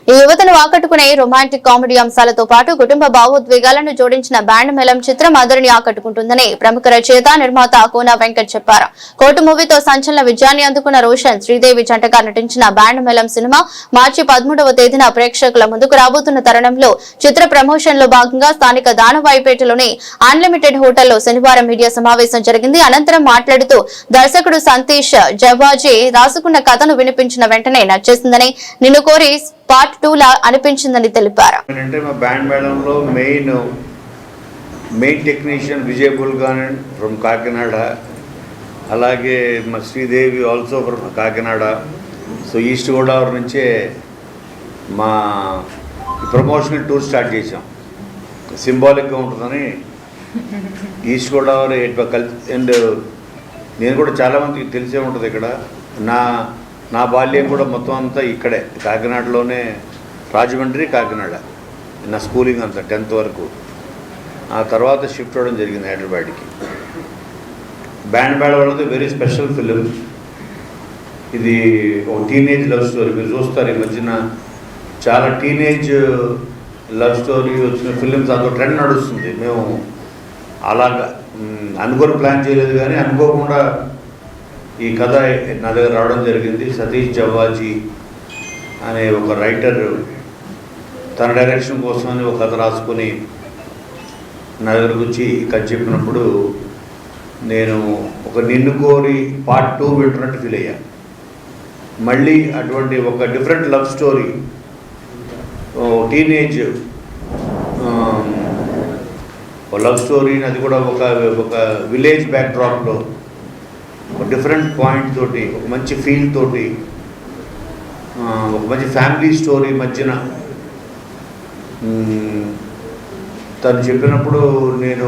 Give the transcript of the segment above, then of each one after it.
ఈ యువతను ఆకట్టుకునే రొమాంటిక్ కామెడీ అంశాలతో పాటు కుటుంబ భావోద్వేగాలను జోడించిన బ్యాండ్ మేళం చిత్రం అందరినీ ఆకట్టుకుంటుందని ప్రముఖ రచయిత నిర్మాత కోన వెంకట్ చెప్పారు. కోర్టు మూవీతో సంచలన విజయాన్ని అందుకున్న రోషన్ శ్రీదేవి జంటగా నటించిన బ్యాండ్ మేళం సినిమా మార్చి 13వ తేదీన ప్రేక్షకుల ముందుకు రాబోతున్న తరుణంలో చిత్ర ప్రమోషన్ లో భాగంగా స్థానిక దానవాయిపేటలోని అన్లిమిటెడ్ హోటల్లో శనివారం మీడియా సమావేశం జరిగింది. అనంతరం మాట్లాడుతూ దర్శకుడు సంతీష్ జవాజీ రాసుకున్న కథను వినిపించిన వెంటనే నచ్చేసిందని, నిన్ను కోరి పార్ట్ 2 లా అనిపించిందని తెలిపారు. బ్యాండ్ మేళంలో main technician Vijay Bulgan from Kakinada, అలాగే మా Sridevi also from Kakinada. So east Godavari నుంచే మా ప్రమోషనల్ టూర్ స్టార్ట్ చేసాం. సింబాలిక్గా ఉంటుందని ఈస్ట్ గోదావరి అండ్ నేను కూడా చాలామందికి తెలిసే ఉంటుంది. ఇక్కడ నా బాల్యం కూడా మొత్తం అంతా ఇక్కడే కాకినాడలోనే, రాజమండ్రి కాకినాడ నా స్కూలింగ్ అంతా 10th వరకు. ఆ తర్వాత షిఫ్ట్ అవ్వడం జరిగింది హైదరాబాద్కి. బ్యాండ్ మేళం అనేది వెరీ స్పెషల్ ఫిలిం. ఇది ఒక టీనేజ్ లవ్ స్టోరీ. మీరు చూస్తారు ఈ మధ్యన చాలా టీనేజ్ లవ్ స్టోరీ వచ్చిన ఫిలిమ్స్ అదో ట్రెండ్ నడుస్తుంది. మేము అలాగా అనుకొని ప్లాన్ చేయలేదు, కానీ అనుకోకుండా ఈ కథ నా దగ్గర రావడం జరిగింది. సతీష్ జవాజీ అనే ఒక రైటర్ తన డైరెక్షన్ కోసమని ఒక కథ రాసుకొని నా దగ్గరకు వచ్చి కథ చెప్పినప్పుడు నేను ఒక నిన్ను కోరి పార్ట్ 2 వింటున్నట్టు ఫీల్ అయ్యా. మళ్ళీ అటువంటి ఒక different love story, teenage love story, అది కూడా ఒక విలేజ్ బ్యాక్డ్రాప్లో ఒక డిఫరెంట్ పాయింట్ తోటి, ఒక మంచి ఫీల్ తోటి, ఒక మంచి ఫ్యామిలీ స్టోరీ మధ్యన తను చెప్పినప్పుడు నేను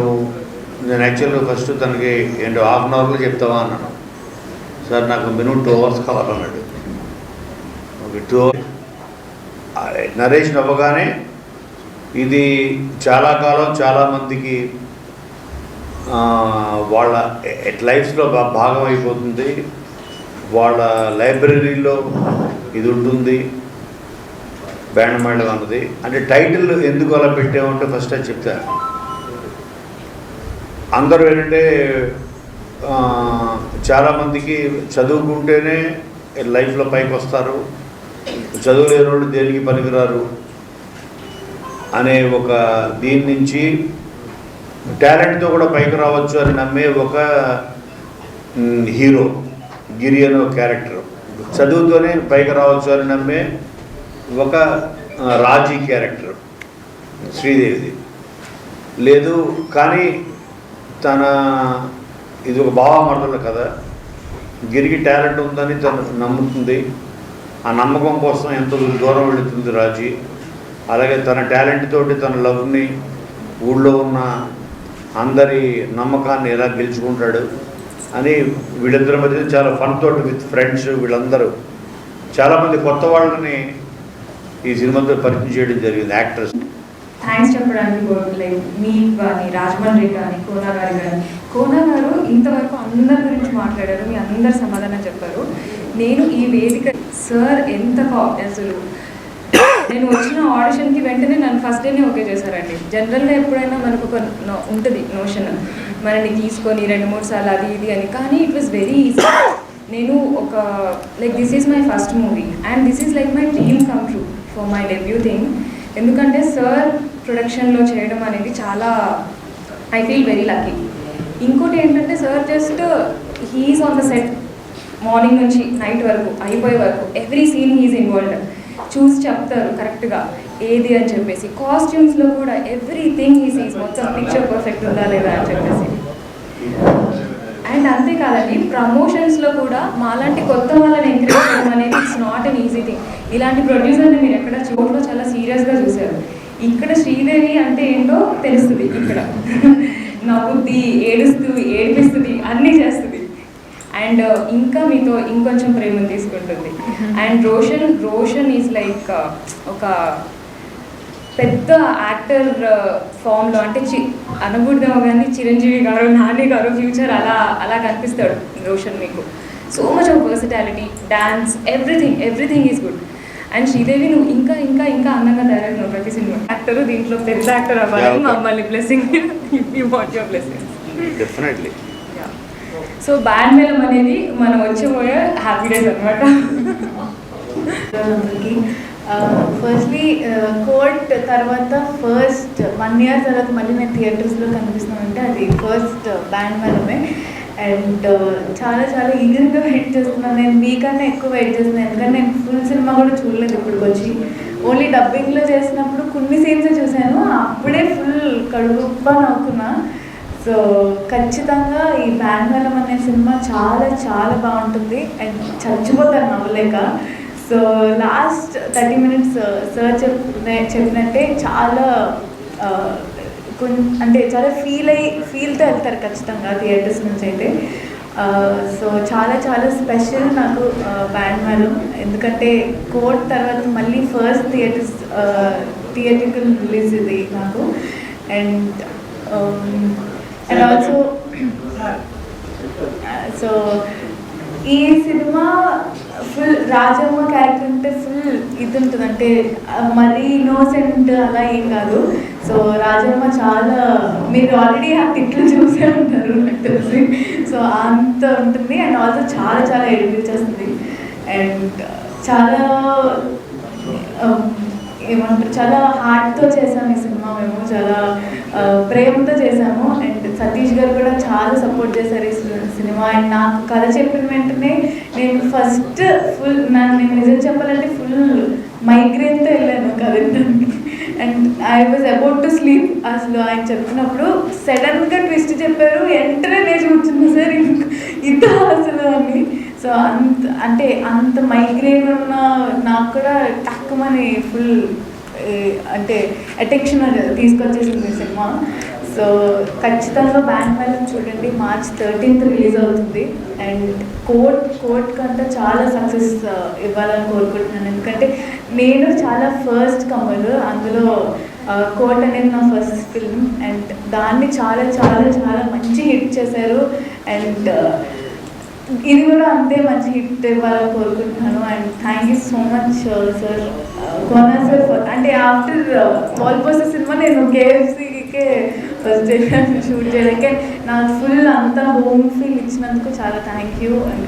యాక్చువల్గా ఫస్ట్ తనకి ఏంటో 1/2 అవర్లో చెప్తావా అన్నాను. సార్ నాకు మినిమం 2 hours కావాలన్నాడు. ఓకే, 2 hours నరేషన్ అవ్వగానే ఇది చాలా కాలం చాలామందికి వాళ్ళ లైఫ్స్లో భాగం అయిపోతుంది. వాళ్ళ లైబ్రరీలో ఇది ఉంటుంది బ్యాండ్ మేళం అన్నది. అంటే టైటిల్ ఎందుకు అలా పెట్టామంటే ఫస్ట్ అది చెప్తారు. అందరూ ఏంటంటే చాలామందికి చదువుకుంటేనే లైఫ్లో పైకి వస్తారు, చదువు లేని వాళ్ళు దేనికి పనికిరారు అనే ఒక దీని నుంచి టాలెంట్తో కూడా పైకి రావచ్చు అని నమ్మే ఒక హీరో గిరి అనే ఒక క్యారెక్టర్, చదువుతోనే పైకి రావచ్చు అని నమ్మే ఒక రాజీ క్యారెక్టర్ శ్రీదేవిది లేదు. కానీ ఇది ఒక భావమర్దల కథ. గిరికి టాలెంట్ ఉందని తను నమ్ముతుంది. ఆ నమ్మకం కోసం ఎంతో దూరం వెళుతుంది రాజీ. అలాగే తన టాలెంట్ తోటి తన లవ్ని, ఊళ్ళో ఉన్న అందరి నమ్మకాన్ని ఎలా గెలుచుకుంటాడు అని వీళ్ళిద్దరి మధ్య చాలా ఫన్ తోటి విత్ ఫ్రెండ్స్ వీళ్ళందరూ చాలామంది కొత్త వాళ్ళని ఈ సినిమాతో పరిచయం చేయడం జరిగింది. యాక్టర్స్ థ్యాంక్స్ చెప్పడానికి లైక్ మీ కానీ, రాజమండ్రి కానీ, కోనా గారు కానీ. కోనా గారు ఇంతవరకు అందరి గురించి మాట్లాడారు, మీ అందరు సమాధానం చెప్పారు. నేను ఈ వేదిక సార్ ఎంత అసలు నేను వచ్చిన ఆడిషన్కి వెంటనే నన్ను ఫస్ట్ డేనే ఓకే చేశారండి. జనరల్గా ఎప్పుడైనా మనకు ఒక ఉంటుంది నోషన్, మనని తీసుకొని 2-3 సార్లు అది ఇది అని. కానీ ఇట్ వాస్ వెరీ ఈజీ. నేను ఒక like this is my first movie and this is like my dream come true for my debut thing. ఎందుకంటే సార్ ప్రొడక్షన్లో చేయడం అనేది చాలా ఐ ఫీల్ వెరీ లక్కీ. ఇంకోటి ఏంటంటే sir just he is on the set morning నుంచి నైట్ వరకు అయిపోయే వరకు ఎవ్రీ సీన్ హీఈస్ ఇన్వాల్వ్డ్. చూసి చెప్తారు కరెక్ట్గా ఏది అని చెప్పేసి. కాస్ట్యూమ్స్లో కూడా ఎవ్రీథింగ్ ఈ సీజ్ మొత్తం పిక్చర్ పర్ఫెక్ట్ ఉందా లేదా అని చెప్పేసి. అండ్ అంతేకాదండి, ప్రమోషన్స్లో కూడా మాలాంటి కొత్త వాళ్ళని ఎంకరేజ్ చేయడం అనేది it's not an easy thing. ఇలాంటి ప్రొడ్యూసర్ని మీరు ఎక్కడ చోట్లో చాలా సీరియస్గా చూశారు. ఇక్కడ శ్రీదేవి అంటే ఏంటో తెలుస్తుంది. ఇక్కడ నవ్వుద్ది, ఏడిపిస్తుంది, అన్నీ చేస్తుంది. అండ్ ఇంకా మీతో ఇంకొంచెం ప్రేమను తీసుకుంటుంది. అండ్ రోషన్ ఈజ్ లైక్ ఒక పెద్ద యాక్టర్ ఫామ్లో, అంటే అనకూడదేమో కానీ చిరంజీవి గారు, నాని గారు ఫ్యూచర్ అలా కనిపిస్తాడు రోషన్ మీకు. So much of versatility, dance, everything is good. And Sridevi నువ్వు ఇంకా యాక్టర్, దీంట్లో పెద్ద యాక్టర్ అవ్వాలని మమ్మల్ని blessing you want your blessing definitely. So band మేళం అనేది మనం వచ్చే హ్యాపీ డేస్ అనమాట. ఫస్ట్లీ కోర్ట్ తర్వాత ఫస్ట్ 1 year తర్వాత మళ్ళీ నేను థియేటర్స్లో కనిపిస్తున్నానంటే అది ఫస్ట్ బ్యాండ్ మేళమే. అండ్ చాలా చాలా ఈగర్గా వెయిట్ చేస్తున్నాను. నేను మీకన్నా ఎక్కువ వెయిట్ చేస్తున్నాను, ఎందుకంటే నేను ఫుల్ సినిమా కూడా చూడలేదు ఇప్పటికి వచ్చి. ఓన్లీ డబ్బింగ్లో చేసినప్పుడు కొన్ని సీన్సే చూశాను, అప్పుడే ఫుల్ కడుపుబ్బా నవ్వుకున్నా. సో ఖచ్చితంగా ఈ బ్యాండ్ మేళం అనే సినిమా చాలా చాలా బాగుంటుంది అండ్ చచ్చిపోతాను నవ్వలేక. సో లాస్ట్ 30 minutes సార్ చెప్పినట్టే చాలా అంటే చాలా ఫీల్తో వెళ్తారు ఖచ్చితంగా థియేటర్స్ నుంచి అయితే. సో చాలా చాలా స్పెషల్ నాకు బ్యాండ్ మేళం, ఎందుకంటే కోర్ట్ తర్వాత మళ్ళీ ఫస్ట్ థియేట్రికల్ రిలీజ్ ఇది నాకు. అండ్ ఆల్సో సో ఈ సినిమా ఫుల్ రాజమ్మ క్యారెక్టర్ అంటే ఫుల్ ఇది ఉంటుంది, అంటే మరీ ఇన్నోసెంట్ అలా ఏం కాదు. సో రాజమ్మ చాలా, మీరు ఆల్రెడీ ఆ తిట్లు చూసే ఉంటారు నాకు తెలిసి. సో అంత ఉంటుంది అండ్ ఆల్సో చాలా చాలా ఏడిపించేస్తుంది. అండ్ చాలా ఏమంటారు, చాలా హార్ట్తో చేసాము ఈ సినిమా, మేము చాలా ప్రేమతో చేసాము. అండ్ సతీష్ గారు కూడా చాలా సపోర్ట్ చేశారు ఈ సినిమా. అండ్ నాకు కథ చెప్పిన వెంటనే నేను ఫస్ట్ నేను నిజం చెప్పాలంటే ఫుల్ మైగ్రేన్తో వెళ్ళాను కథ వినడానికి. And I was about to sleep. అసలు ఆయన చెప్పినప్పుడు సడన్గా ట్విస్ట్ చెప్పారు, వెంటనే నేను కూర్చున్నా సార్ ఇదా అసలు అని. సో అంత మైగ్రేన్ ఉన్న నాకు కూడా తక్కువని ఫుల్ అంటే అటెన్షన్ తీసుకొచ్చేసింది సినిమా. సో ఖచ్చితంగా బ్యాండ్ మేళం చూడండి, March 13th రిలీజ్ అవుతుంది. అండ్ కోర్ట్ కంటే చాలా సక్సెస్ ఇవ్వాలని కోరుకుంటున్నాను, ఎందుకంటే నేను చాలా ఫస్ట్ కమర్ అందులో. కోర్ట్ అనేది నా ఫస్ట్ ఫిల్మ్ అండ్ దాన్ని చాలా చాలా చాలా మంచి హిట్ చేశారు. అండ్ ఇది కూడా అంతే మంచి హిట్ ఇవ్వాలని కోరుకుంటున్నాను. And thank you so much sir, Kona sir. అంటే ఆఫ్టర్ వాల్ పోస్టర్ సినిమా నేను KFCకే ఫస్ట్ షూట్ చేయడానికి నాకు ఫుల్ అంతా హోమ్ ఫీల్ ఇచ్చినందుకు చాలా థ్యాంక్ యూ. అండ్